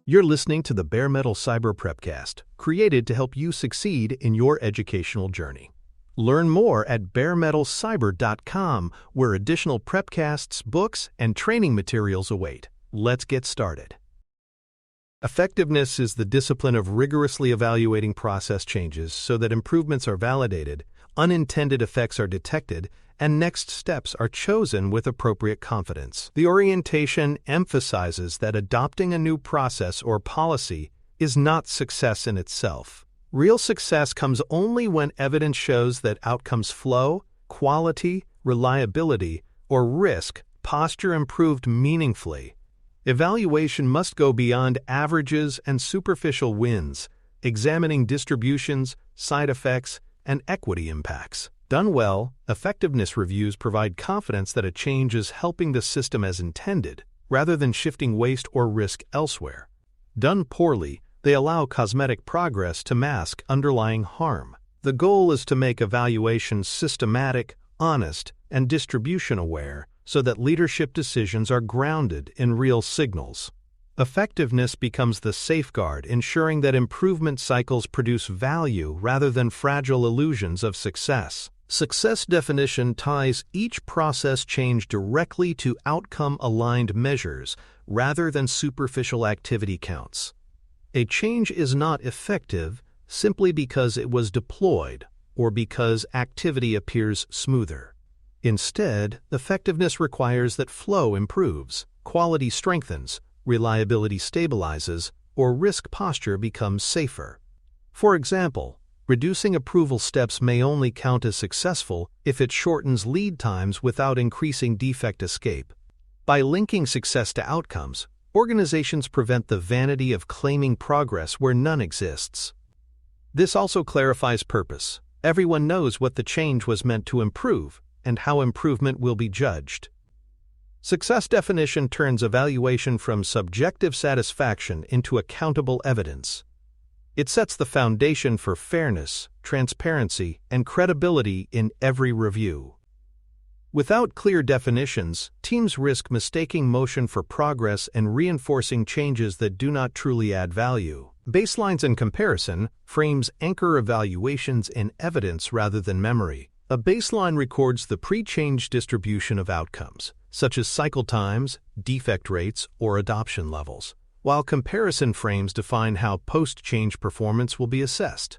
You're listening to the Bare Metal Cyber Prepcast, created to help you succeed in your educational journey. Learn more at baremetalcyber.com, where additional prepcasts, books, and training materials await. Let's get started. Effectiveness is the discipline of rigorously evaluating process changes so that improvements are validated, unintended effects are detected, and next steps are chosen with appropriate confidence. The orientation emphasizes that adopting a new process or policy is not success in itself. Real success comes only when evidence shows that outcomes flow, quality, reliability, or risk posture improved meaningfully. Evaluation must go beyond averages and superficial wins, examining distributions, side effects, and equity impacts. Done well, effectiveness reviews provide confidence that a change is helping the system as intended, rather than shifting waste or risk elsewhere. Done poorly, they allow cosmetic progress to mask underlying harm. The goal is to make evaluations systematic, honest, and distribution-aware so that leadership decisions are grounded in real signals. Effectiveness becomes the safeguard, ensuring that improvement cycles produce value rather than fragile illusions of success. Success definition ties each process change directly to outcome-aligned measures rather than superficial activity counts. A change is not effective simply because it was deployed or because activity appears smoother. Instead, effectiveness requires that flow improves, quality strengthens, reliability stabilizes, or risk posture becomes safer. For example, reducing approval steps may only count as successful if it shortens lead times without increasing defect escape. By linking success to outcomes, organizations prevent the vanity of claiming progress where none exists. This also clarifies purpose. Everyone knows what the change was meant to improve and how improvement will be judged. Success definition turns evaluation from subjective satisfaction into accountable evidence. It sets the foundation for fairness, transparency, and credibility in every review. Without clear definitions, teams risk mistaking motion for progress and reinforcing changes that do not truly add value. Baselines and comparison frames anchor evaluations in evidence rather than memory. A baseline records the pre-change distribution of outcomes, such as cycle times, defect rates, or adoption levels, while comparison frames define how post-change performance will be assessed.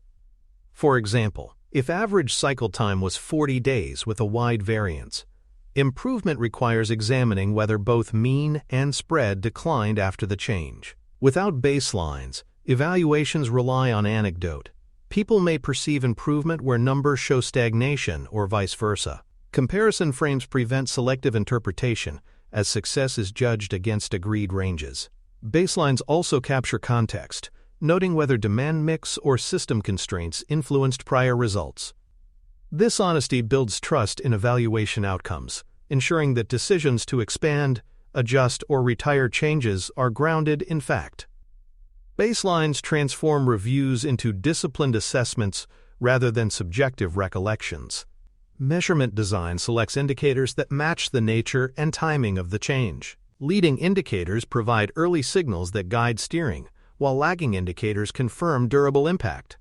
For example, if average cycle time was 40 days with a wide variance, improvement requires examining whether both mean and spread declined after the change. Without baselines, evaluations rely on anecdote. People may perceive improvement where numbers show stagnation or vice versa. Comparison frames prevent selective interpretation, as success is judged against agreed ranges. Baselines also capture context, noting whether demand mix or system constraints influenced prior results. This honesty builds trust in evaluation outcomes, ensuring that decisions to expand, adjust, or retire changes are grounded in fact. Baselines transform reviews into disciplined assessments rather than subjective recollections. Measurement design selects indicators that match the nature and timing of the change. Leading indicators provide early signals that guide steering, while lagging indicators confirm durable impact.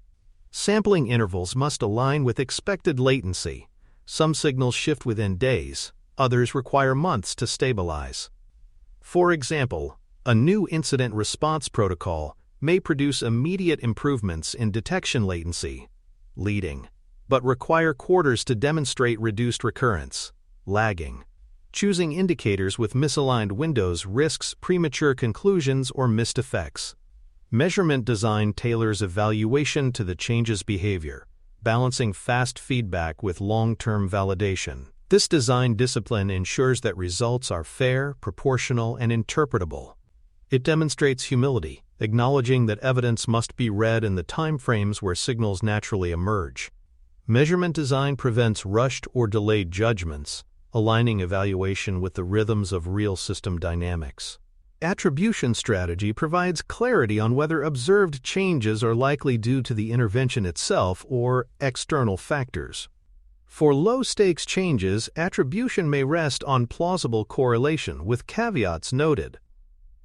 Sampling intervals must align with expected latency. Some signals shift within days, others require months to stabilize. For example, a new incident response protocol may produce immediate improvements in detection latency, leading, but require quarters to demonstrate reduced recurrence, lagging. Choosing indicators with misaligned windows risks premature conclusions or missed effects. Measurement design tailors evaluation to the change's behavior, balancing fast feedback with long-term validation. This design discipline ensures that results are fair, proportional, and interpretable. It demonstrates humility, acknowledging that evidence must be read in the timeframes where signals naturally emerge. Measurement design prevents rushed or delayed judgments, aligning evaluation with the rhythms of real system dynamics. Attribution strategy provides clarity on whether observed changes are likely due to the intervention itself or external factors. For low-stakes changes, attribution may rest on plausible correlation with caveats noted.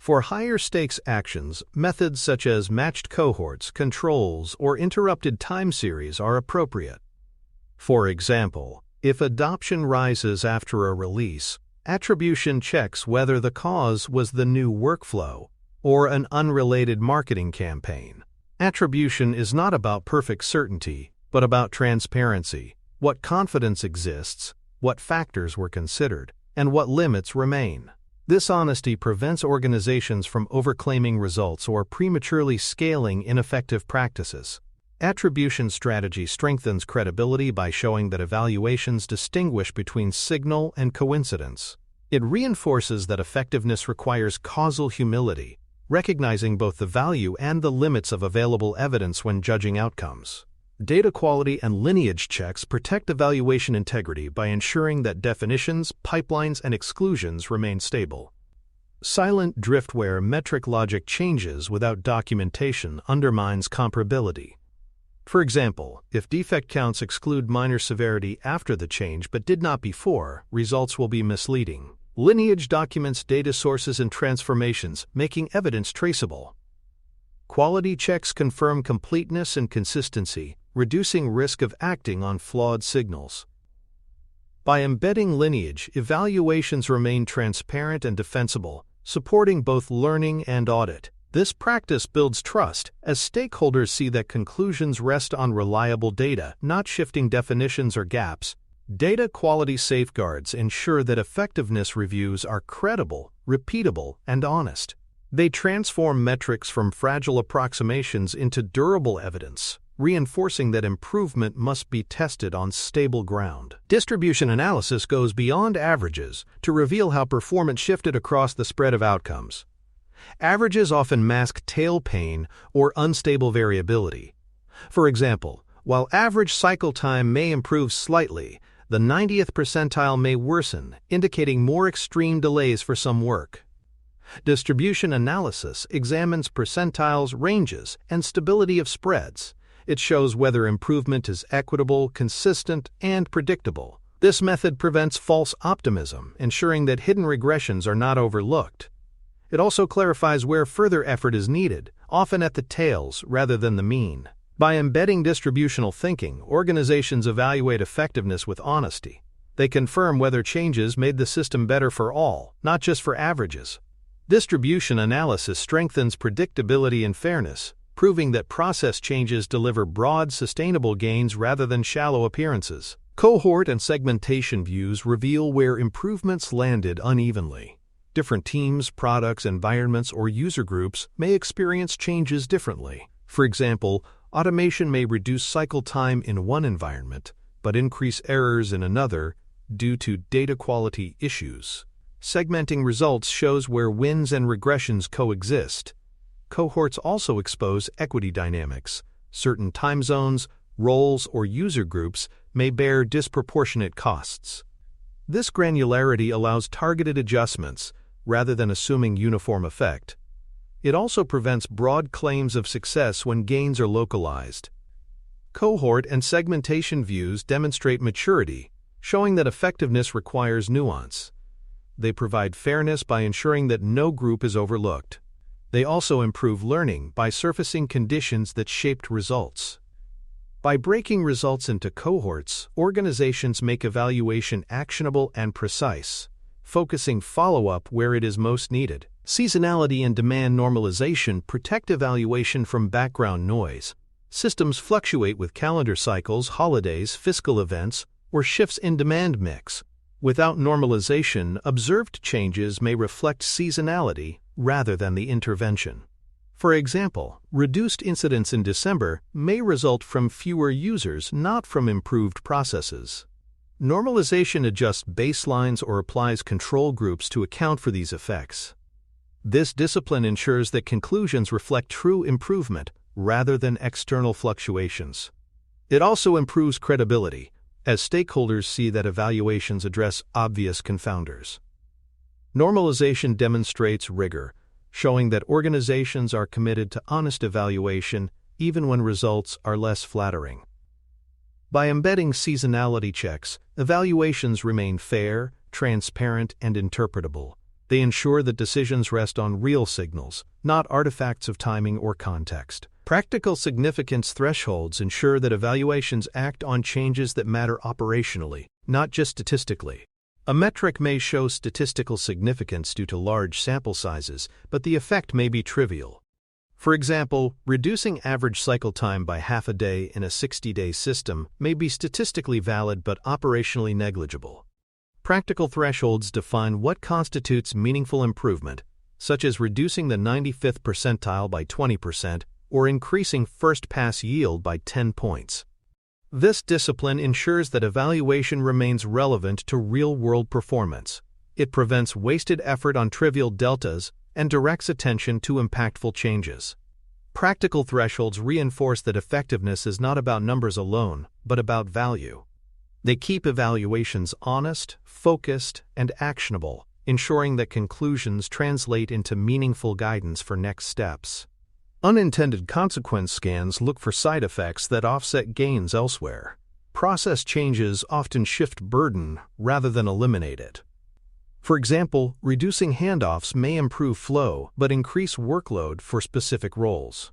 For higher stakes actions, methods such as matched cohorts, controls, or interrupted time series are appropriate. For example, if adoption rises after a release, attribution checks whether the cause was the new workflow or an unrelated marketing campaign. Attribution is not about perfect certainty, but about transparency, what confidence exists, what factors were considered, and what limits remain. This honesty prevents organizations from overclaiming results or prematurely scaling ineffective practices. Attribution strategy strengthens credibility by showing that evaluations distinguish between signal and coincidence. It reinforces that effectiveness requires causal humility, recognizing both the value and the limits of available evidence when judging outcomes. Data quality and lineage checks protect evaluation integrity by ensuring that definitions, pipelines, and exclusions remain stable. Silent drift where metric logic changes without documentation undermines comparability. For example, if defect counts exclude minor severity after the change but did not before, results will be misleading. Lineage documents data sources and transformations, making evidence traceable. Quality checks confirm completeness and consistency, reducing risk of acting on flawed signals. By embedding lineage, evaluations remain transparent and defensible, supporting both learning and audit. This practice builds trust, as stakeholders see that conclusions rest on reliable data, not shifting definitions or gaps. Data quality safeguards ensure that effectiveness reviews are credible, repeatable, and honest. They transform metrics from fragile approximations into durable evidence, reinforcing that improvement must be tested on stable ground. Distribution analysis goes beyond averages to reveal how performance shifted across the spread of outcomes. Averages often mask tail pain or unstable variability. For example, while average cycle time may improve slightly, the 90th percentile may worsen, indicating more extreme delays for some work. Distribution analysis examines percentiles, ranges, and stability of spreads. It shows whether improvement is equitable, consistent, and predictable. This method prevents false optimism, ensuring that hidden regressions are not overlooked. It also clarifies where further effort is needed, often at the tails rather than the mean. By embedding distributional thinking, organizations evaluate effectiveness with honesty. They confirm whether changes made the system better for all, not just for averages. Distribution analysis strengthens predictability and fairness, proving that process changes deliver broad, sustainable gains rather than shallow appearances. Cohort and segmentation views reveal where improvements landed unevenly. Different teams, products, environments, or user groups may experience changes differently. For example, automation may reduce cycle time in one environment, but increase errors in another due to data quality issues. Segmenting results shows where wins and regressions coexist. Cohorts also expose equity dynamics. Certain time zones, roles, or user groups may bear disproportionate costs. This granularity allows targeted adjustments rather than assuming uniform effect. It also prevents broad claims of success when gains are localized. Cohort and segmentation views demonstrate maturity, showing that effectiveness requires nuance. They provide fairness by ensuring that no group is overlooked. They also improve learning by surfacing conditions that shaped results. By breaking results into cohorts, organizations make evaluation actionable and precise, focusing follow-up where it is most needed. Seasonality and demand normalization protect evaluation from background noise. Systems fluctuate with calendar cycles, holidays, fiscal events, or shifts in demand mix. Without normalization, observed changes may reflect seasonality rather than the intervention. For example, reduced incidents in December may result from fewer users, not from improved processes. Normalization adjusts baselines or applies control groups to account for these effects. This discipline ensures that conclusions reflect true improvement rather than external fluctuations. It also improves credibility, as stakeholders see that evaluations address obvious confounders. Normalization demonstrates rigor, showing that organizations are committed to honest evaluation even when results are less flattering. By embedding seasonality checks, evaluations remain fair, transparent, and interpretable. They ensure that decisions rest on real signals, not artifacts of timing or context. Practical significance thresholds ensure that evaluations act on changes that matter operationally, not just statistically. A metric may show statistical significance due to large sample sizes, but the effect may be trivial. For example, reducing average cycle time by half a day in a 60-day system may be statistically valid but operationally negligible. Practical thresholds define what constitutes meaningful improvement, such as reducing the 95th percentile by 20% or increasing first-pass yield by 10 points. This discipline ensures that evaluation remains relevant to real-world performance. It prevents wasted effort on trivial deltas and directs attention to impactful changes. Practical thresholds reinforce that effectiveness is not about numbers alone, but about value. They keep evaluations honest, focused, and actionable, ensuring that conclusions translate into meaningful guidance for next steps. Unintended consequence scans look for side effects that offset gains elsewhere. Process changes often shift burden rather than eliminate it. For example, reducing handoffs may improve flow but increase workload for specific roles.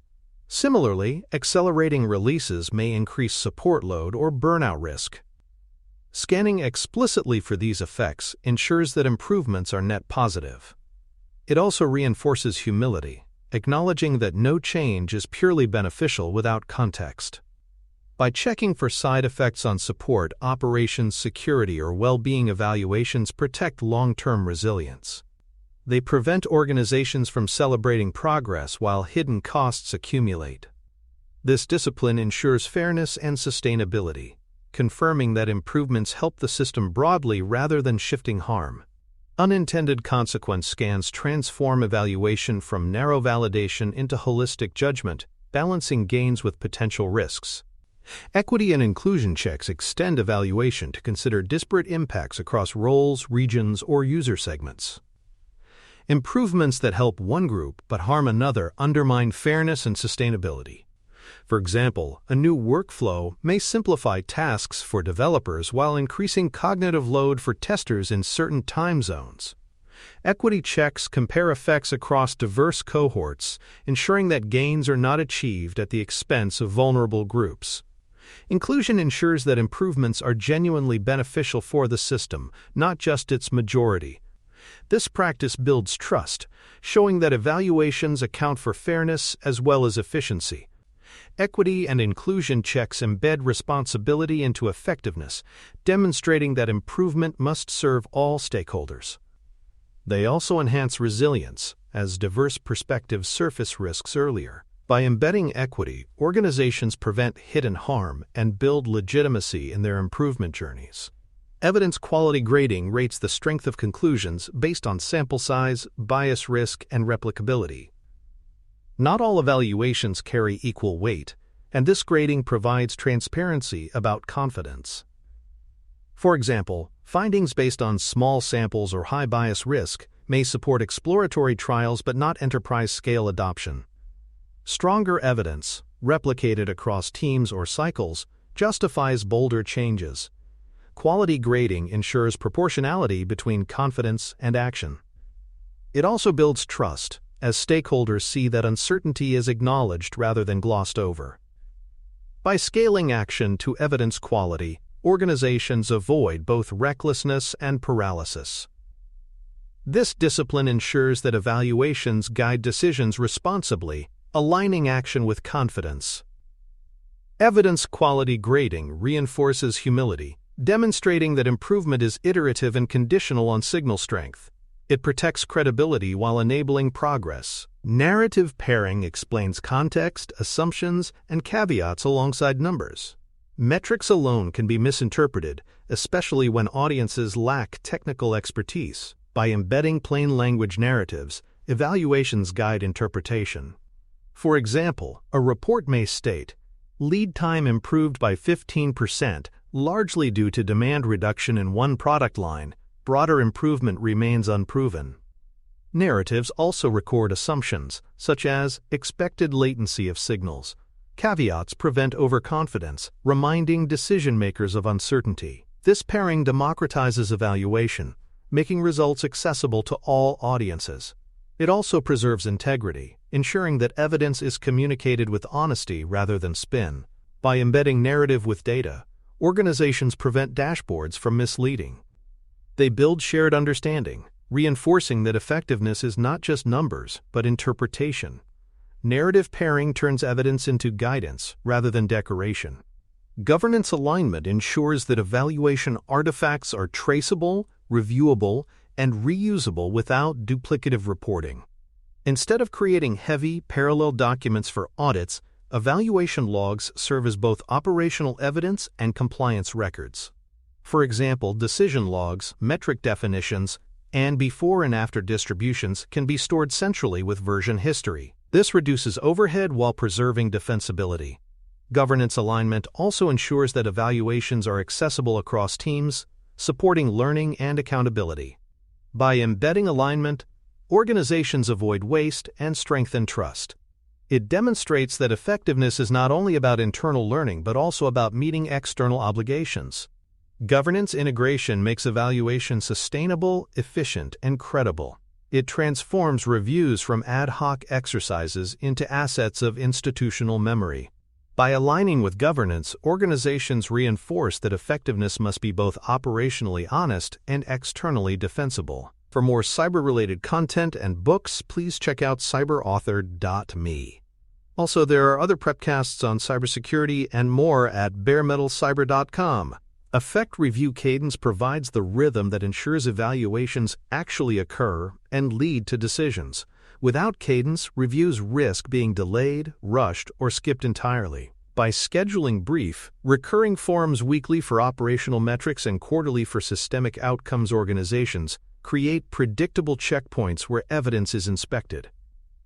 Similarly, accelerating releases may increase support load or burnout risk. Scanning explicitly for these effects ensures that improvements are net positive. It also reinforces humility, acknowledging that no change is purely beneficial without context. By checking for side effects on support, operations, security, or well-being, evaluations protect long-term resilience. They prevent organizations from celebrating progress while hidden costs accumulate. This discipline ensures fairness and sustainability, confirming that improvements help the system broadly rather than shifting harm. Unintended consequence scans transform evaluation from narrow validation into holistic judgment, balancing gains with potential risks. Equity and inclusion checks extend evaluation to consider disparate impacts across roles, regions, or user segments. Improvements that help one group but harm another undermine fairness and sustainability. For example, a new workflow may simplify tasks for developers while increasing cognitive load for testers in certain time zones. Equity checks compare effects across diverse cohorts, ensuring that gains are not achieved at the expense of vulnerable groups. Inclusion ensures that improvements are genuinely beneficial for the system, not just its majority. This practice builds trust, showing that evaluations account for fairness as well as efficiency. Equity and inclusion checks embed responsibility into effectiveness, demonstrating that improvement must serve all stakeholders. They also enhance resilience, as diverse perspectives surface risks earlier. By embedding equity, organizations prevent hidden harm and build legitimacy in their improvement journeys. Evidence quality grading rates the strength of conclusions based on sample size, bias risk, and replicability. Not all evaluations carry equal weight, and this grading provides transparency about confidence. For example, findings based on small samples or high bias risk may support exploratory trials but not enterprise-scale adoption. Stronger evidence, replicated across teams or cycles, justifies bolder changes. Quality grading ensures proportionality between confidence and action. It also builds trust, as stakeholders see that uncertainty is acknowledged rather than glossed over. By scaling action to evidence quality, organizations avoid both recklessness and paralysis. This discipline ensures that evaluations guide decisions responsibly, aligning action with confidence. Evidence quality grading reinforces humility, demonstrating that improvement is iterative and conditional on signal strength. It protects credibility while enabling progress. Narrative pairing explains context, assumptions, and caveats alongside numbers. Metrics alone can be misinterpreted, especially when audiences lack technical expertise. By embedding plain language narratives, evaluations guide interpretation. For example, a report may state, "Lead time improved by 15%, largely due to demand reduction in one product line. Broader improvement remains unproven." Narratives also record assumptions, such as expected latency of signals. Caveats prevent overconfidence, reminding decision-makers of uncertainty. This pairing democratizes evaluation, making results accessible to all audiences. It also preserves integrity, ensuring that evidence is communicated with honesty rather than spin. By embedding narrative with data, organizations prevent dashboards from misleading. They build shared understanding, reinforcing that effectiveness is not just numbers, but interpretation. Narrative pairing turns evidence into guidance rather than decoration. Governance alignment ensures that evaluation artifacts are traceable, reviewable, and reusable without duplicative reporting. Instead of creating heavy, parallel documents for audits, evaluation logs serve as both operational evidence and compliance records. For example, decision logs, metric definitions, and before and after distributions can be stored centrally with version history. This reduces overhead while preserving defensibility. Governance alignment also ensures that evaluations are accessible across teams, supporting learning and accountability. By embedding alignment, organizations avoid waste and strengthen trust. It demonstrates that effectiveness is not only about internal learning but also about meeting external obligations. Governance integration makes evaluation sustainable, efficient, and credible. It transforms reviews from ad hoc exercises into assets of institutional memory. By aligning with governance, organizations reinforce that effectiveness must be both operationally honest and externally defensible. For more cyber-related content and books, please check out cyberauthor.me. Also, there are other prepcasts on cybersecurity and more at baremetalcyber.com. Effect Review Cadence provides the rhythm that ensures evaluations actually occur and lead to decisions. Without cadence, reviews risk being delayed, rushed, or skipped entirely. By scheduling brief, recurring forums weekly for operational metrics and quarterly for systemic outcomes, organizations create predictable checkpoints where evidence is inspected.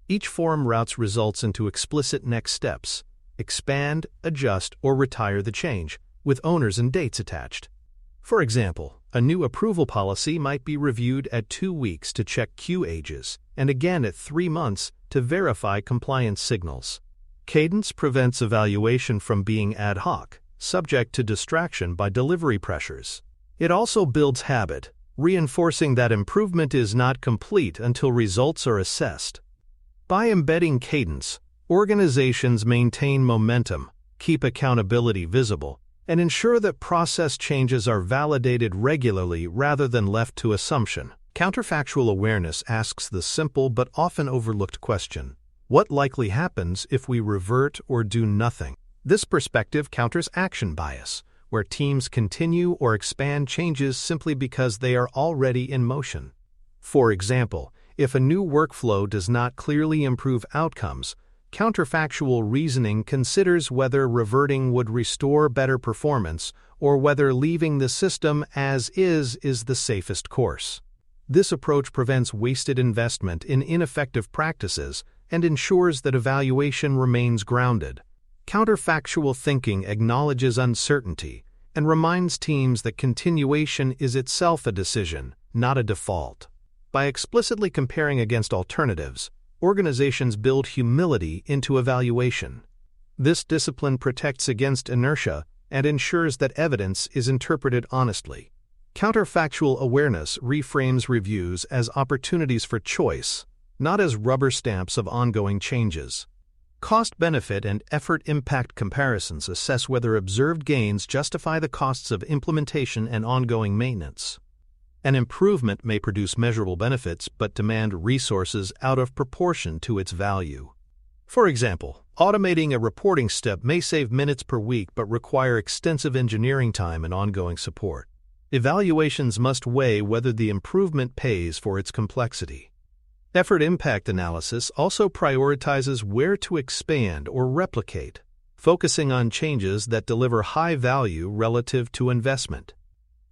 Each forum routes results into explicit next steps: expand, adjust, or retire the change, with owners and dates attached. For example, a new approval policy might be reviewed at 2 weeks to check queue ages, and again at 3 months to verify compliance signals. Cadence prevents evaluation from being ad hoc, subject to distraction by delivery pressures. It also builds habit, reinforcing that improvement is not complete until results are assessed. By embedding cadence, organizations maintain momentum, keep accountability visible, and ensure that process changes are validated regularly rather than left to assumption. Counterfactual awareness asks the simple but often overlooked question: what likely happens if we revert or do nothing? This perspective counters action bias, where teams continue or expand changes simply because they are already in motion. For example, if a new workflow does not clearly improve outcomes, counterfactual reasoning considers whether reverting would restore better performance or whether leaving the system as is the safest course. This approach prevents wasted investment in ineffective practices and ensures that evaluation remains grounded. Counterfactual thinking acknowledges uncertainty and reminds teams that continuation is itself a decision, not a default. By explicitly comparing against alternatives, organizations build humility into evaluation. This discipline protects against inertia and ensures that evidence is interpreted honestly. Counterfactual awareness reframes reviews as opportunities for choice, not as rubber stamps of ongoing changes. Cost-benefit and effort-impact comparisons assess whether observed gains justify the costs of implementation and ongoing maintenance. An improvement may produce measurable benefits but demand resources out of proportion to its value. For example, automating a reporting step may save minutes per week but require extensive engineering time and ongoing support. Evaluations must weigh whether the improvement pays for its complexity. Effort-impact analysis also prioritizes where to expand or replicate, focusing on changes that deliver high value relative to investment.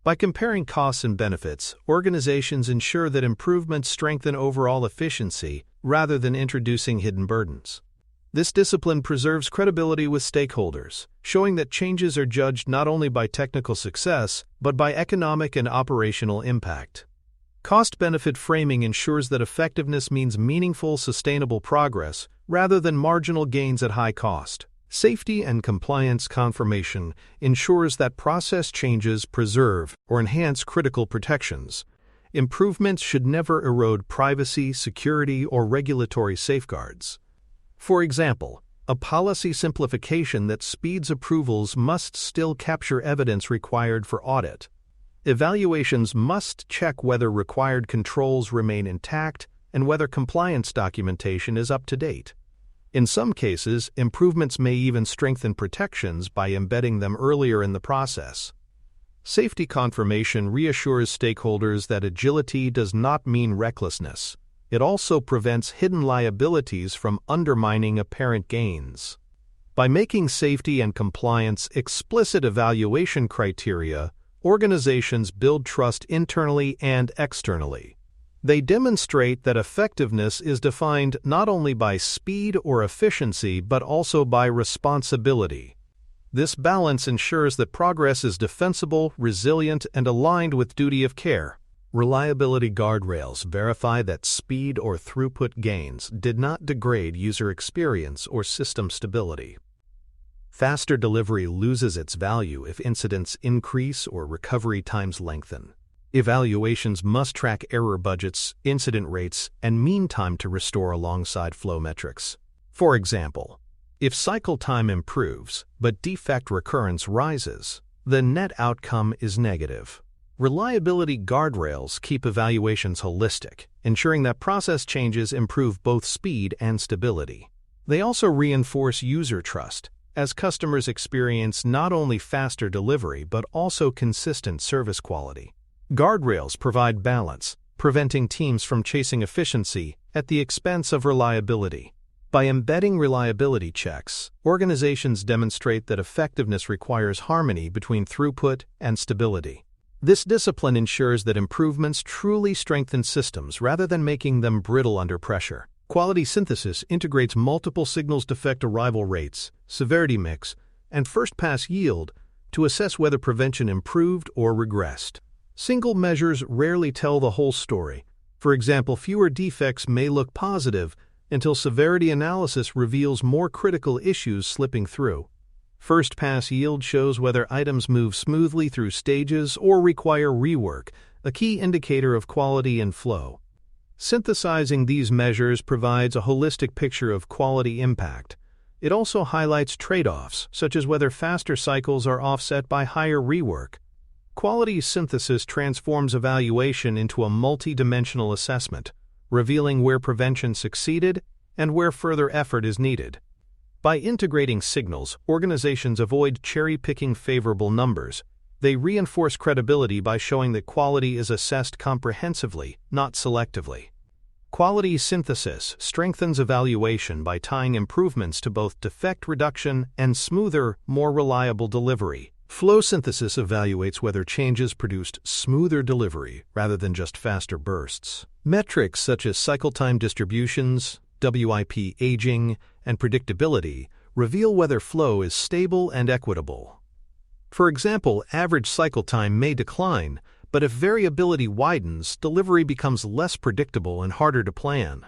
By comparing costs and benefits, organizations ensure that improvements strengthen overall efficiency rather than introducing hidden burdens. This discipline preserves credibility with stakeholders, showing that changes are judged not only by technical success, but by economic and operational impact. Cost-benefit framing ensures that effectiveness means meaningful, sustainable progress rather than marginal gains at high cost. Safety and compliance confirmation ensures that process changes preserve or enhance critical protections, improvements should never erode privacy, security, or regulatory safeguards. For example, a policy simplification that speeds approvals must still capture evidence required for audit. Evaluations must check whether required controls remain intact and whether compliance documentation is up to date. In some cases, improvements may even strengthen protections by embedding them earlier in the process. Safety confirmation reassures stakeholders that agility does not mean recklessness. It also prevents hidden liabilities from undermining apparent gains. By making safety and compliance explicit evaluation criteria, organizations build trust internally and externally. They demonstrate that effectiveness is defined not only by speed or efficiency but also by responsibility. This balance ensures that progress is defensible, resilient, and aligned with duty of care. Reliability guardrails verify that speed or throughput gains did not degrade user experience or system stability. Faster delivery loses its value if incidents increase or recovery times lengthen. Evaluations must track error budgets, incident rates, and mean time to restore alongside flow metrics. For example, if cycle time improves but defect recurrence rises, the net outcome is negative. Reliability guardrails keep evaluations holistic, ensuring that process changes improve both speed and stability. They also reinforce user trust, as customers experience not only faster delivery but also consistent service quality. Guardrails provide balance, preventing teams from chasing efficiency at the expense of reliability. By embedding reliability checks, organizations demonstrate that effectiveness requires harmony between throughput and stability. This discipline ensures that improvements truly strengthen systems rather than making them brittle under pressure. Quality synthesis integrates multiple signals defect arrival rates, severity mix, and first-pass yield to assess whether prevention improved or regressed. Single measures rarely tell the whole story. For example, fewer defects may look positive until severity analysis reveals more critical issues slipping through. First-pass yield shows whether items move smoothly through stages or require rework, a key indicator of quality and flow. Synthesizing these measures provides a holistic picture of quality impact. It also highlights trade-offs, such as whether faster cycles are offset by higher rework. Quality synthesis transforms evaluation into a multi-dimensional assessment, revealing where prevention succeeded and where further effort is needed. By integrating signals, organizations avoid cherry-picking favorable numbers. They reinforce credibility by showing that quality is assessed comprehensively, not selectively. Quality synthesis strengthens evaluation by tying improvements to both defect reduction and smoother, more reliable delivery. Flow synthesis evaluates whether changes produced smoother delivery rather than just faster bursts. Metrics such as cycle time distributions, WIP aging, and predictability reveal whether flow is stable and equitable. For example, average cycle time may decline, but if variability widens, delivery becomes less predictable and harder to plan.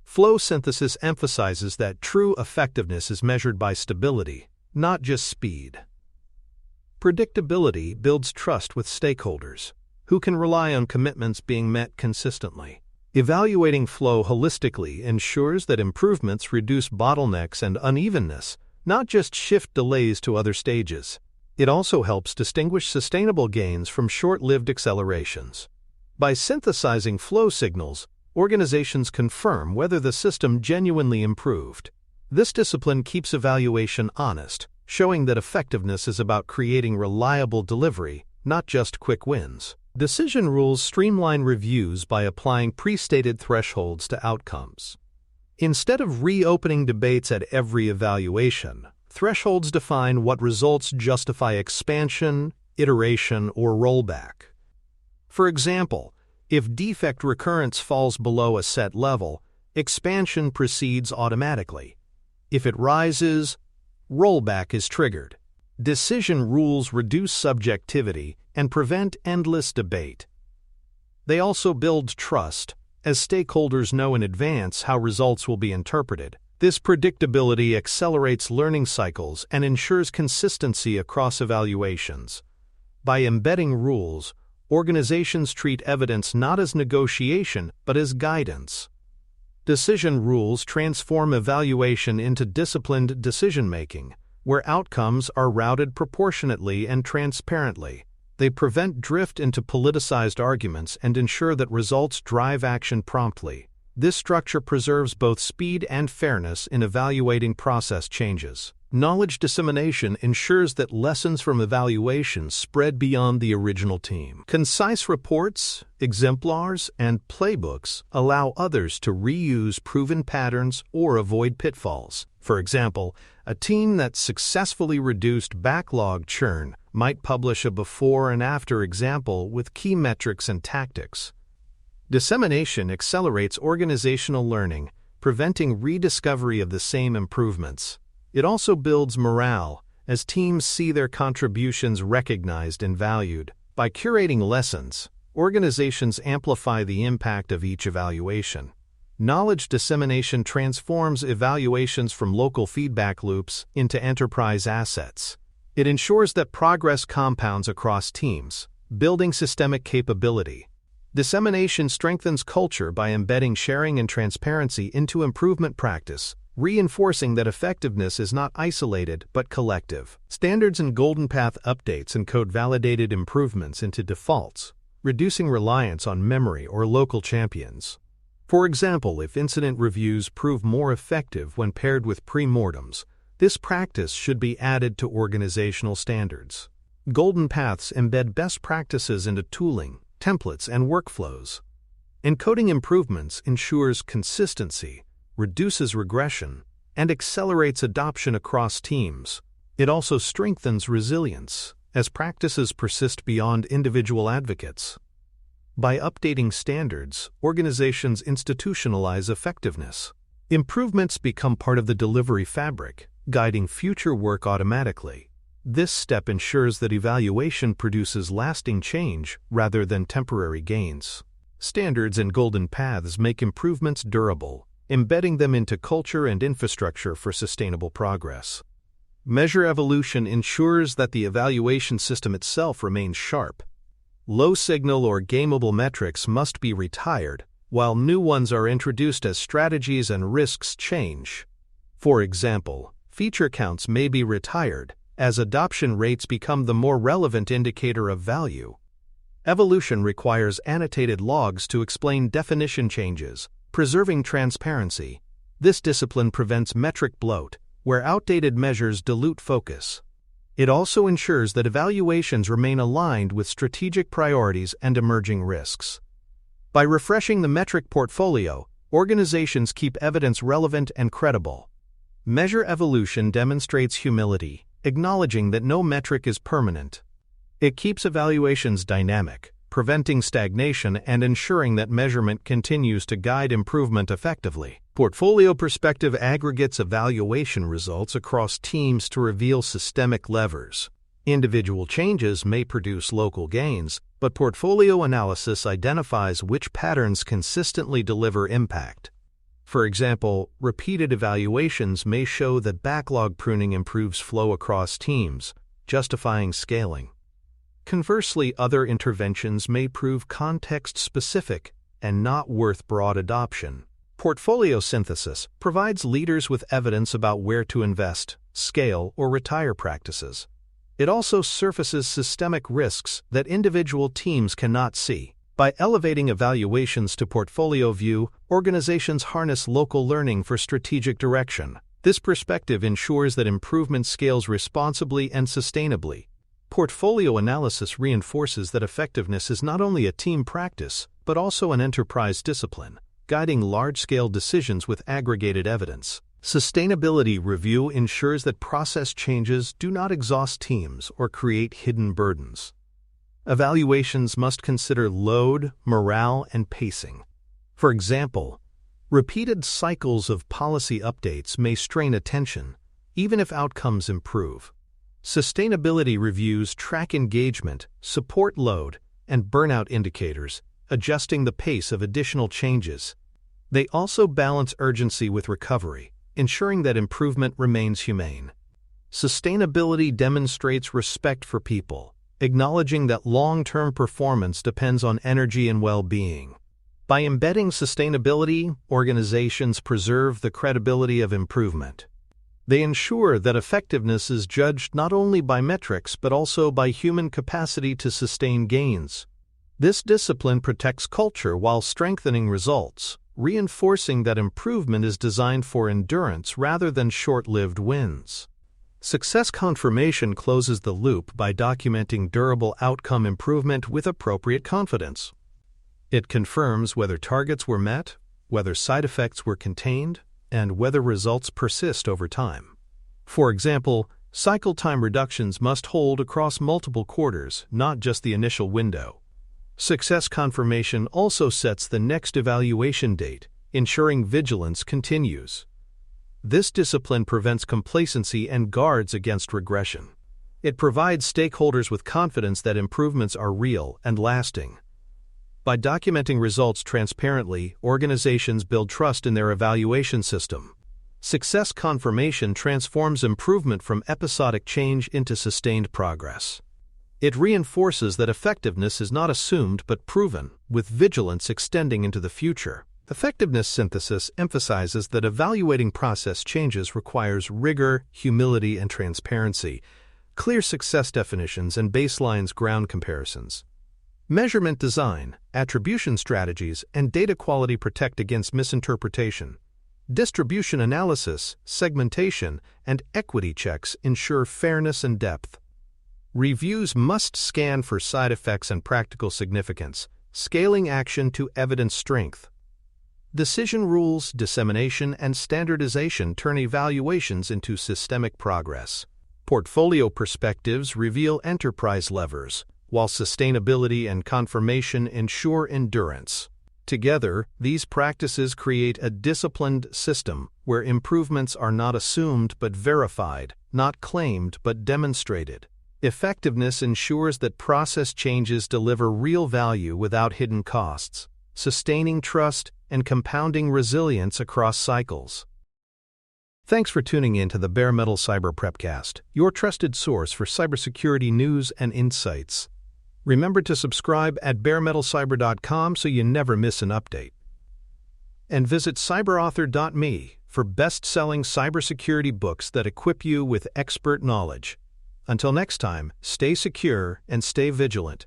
Flow synthesis emphasizes that true effectiveness is measured by stability, not just speed. Predictability builds trust with stakeholders, who can rely on commitments being met consistently. Evaluating flow holistically ensures that improvements reduce bottlenecks and unevenness, not just shift delays to other stages. It also helps distinguish sustainable gains from short-lived accelerations. By synthesizing flow signals, organizations confirm whether the system genuinely improved. This discipline keeps evaluation honest, showing that effectiveness is about creating reliable delivery, not just quick wins. Decision rules streamline reviews by applying pre-stated thresholds to outcomes. Instead of reopening debates at every evaluation, thresholds define what results justify expansion, iteration, or rollback. For example, if defect recurrence falls below a set level, expansion proceeds automatically. If it rises, rollback is triggered. Decision rules reduce subjectivity and prevent endless debate. They also build trust, as stakeholders know in advance how results will be interpreted. This predictability accelerates learning cycles and ensures consistency across evaluations. By embedding rules, Organizations treat evidence not as negotiation but as guidance. Decision rules transform evaluation into disciplined decision-making, where outcomes are routed proportionately and transparently. They prevent drift into politicized arguments and ensure that results drive action promptly. This structure preserves both speed and fairness in evaluating process changes. Knowledge dissemination ensures that lessons from evaluations spread beyond the original team. Concise reports, exemplars, and playbooks allow others to reuse proven patterns or avoid pitfalls. For example, a team that successfully reduced backlog churn might publish a before and after example with key metrics and tactics. Dissemination accelerates organizational learning, preventing rediscovery of the same improvements. It also builds morale, as teams see their contributions recognized and valued. By curating lessons, organizations amplify the impact of each evaluation. Knowledge dissemination transforms evaluations from local feedback loops into enterprise assets. It ensures that progress compounds across teams, building systemic capability. Dissemination strengthens culture by embedding sharing and transparency into improvement practice, reinforcing that effectiveness is not isolated but collective. Standards and golden path updates encode validated improvements into defaults, reducing reliance on memory or local champions. For example, if incident reviews prove more effective when paired with pre-mortems, this practice should be added to organizational standards. Golden paths embed best practices into tooling, templates, and workflows. Encoding improvements ensures consistency, reduces regression, and accelerates adoption across teams. It also strengthens resilience, as practices persist beyond individual advocates. By updating standards, organizations institutionalize effectiveness. Improvements become part of the delivery fabric, guiding future work automatically. This step ensures that evaluation produces lasting change rather than temporary gains. Standards and golden paths make improvements durable, embedding them into culture and infrastructure for sustainable progress. Measure evolution ensures that the evaluation system itself remains sharp. Low signal or gameable metrics must be retired, while new ones are introduced as strategies and risks change. For example, feature counts may be retired, as adoption rates become the more relevant indicator of value. Evolution requires annotated logs to explain definition changes, preserving transparency. This discipline prevents metric bloat, where outdated measures dilute focus. It also ensures that evaluations remain aligned with strategic priorities and emerging risks. By refreshing the metric portfolio, organizations keep evidence relevant and credible. Measure evolution demonstrates humility, acknowledging that no metric is permanent. It keeps evaluations dynamic, preventing stagnation and ensuring that measurement continues to guide improvement effectively. Portfolio perspective aggregates evaluation results across teams to reveal systemic levers. Individual changes may produce local gains, but portfolio analysis identifies which patterns consistently deliver impact. For example, repeated evaluations may show that backlog pruning improves flow across teams, justifying scaling. Conversely, other interventions may prove context-specific and not worth broad adoption. Portfolio synthesis provides leaders with evidence about where to invest, scale, or retire practices. It also surfaces systemic risks that individual teams cannot see. By elevating evaluations to portfolio view, organizations harness local learning for strategic direction. This perspective ensures that improvement scales responsibly and sustainably. Portfolio analysis reinforces that effectiveness is not only a team practice, but also an enterprise discipline, guiding large-scale decisions with aggregated evidence. Sustainability review ensures that process changes do not exhaust teams or create hidden burdens. Evaluations must consider load, morale, and pacing. For example, repeated cycles of policy updates may strain attention, even if outcomes improve. Sustainability reviews track engagement, support load, and burnout indicators, adjusting the pace of additional changes. They also balance urgency with recovery, ensuring that improvement remains humane. Sustainability demonstrates respect for people, acknowledging that long-term performance depends on energy and well-being. By embedding sustainability, organizations preserve the credibility of improvement. They ensure that effectiveness is judged not only by metrics but also by human capacity to sustain gains. This discipline protects culture while strengthening results, reinforcing that improvement is designed for endurance rather than short-lived wins. Success confirmation closes the loop by documenting durable outcome improvement with appropriate confidence. It confirms whether targets were met, whether side effects were contained, and whether results persist over time. For example, cycle time reductions must hold across multiple quarters, not just the initial window. Success confirmation also sets the next evaluation date, ensuring vigilance continues. This discipline prevents complacency and guards against regression. It provides stakeholders with confidence that improvements are real and lasting. By documenting results transparently, organizations build trust in their evaluation system. Success confirmation transforms improvement from episodic change into sustained progress. It reinforces that effectiveness is not assumed but proven, with vigilance extending into the future. Effectiveness synthesis emphasizes that evaluating process changes requires rigor, humility, and transparency, clear success definitions, and baselines ground comparisons. Measurement design, attribution strategies, and data quality protect against misinterpretation. Distribution analysis, segmentation, and equity checks ensure fairness and depth. Reviews must scan for side effects and practical significance, scaling action to evidence strength. Decision rules, dissemination, and standardization turn evaluations into systemic progress. Portfolio perspectives reveal enterprise levers, while sustainability and confirmation ensure endurance. Together, these practices create a disciplined system where improvements are not assumed but verified, not claimed but demonstrated. Effectiveness ensures that process changes deliver real value without hidden costs, sustaining trust and compounding resilience across cycles. Thanks for tuning in to the Bare Metal Cyber Prepcast, your trusted source for cybersecurity news and insights. Remember to subscribe at baremetalcyber.com so you never miss an update. And visit cyberauthor.me for best-selling cybersecurity books that equip you with expert knowledge. Until next time, stay secure and stay vigilant.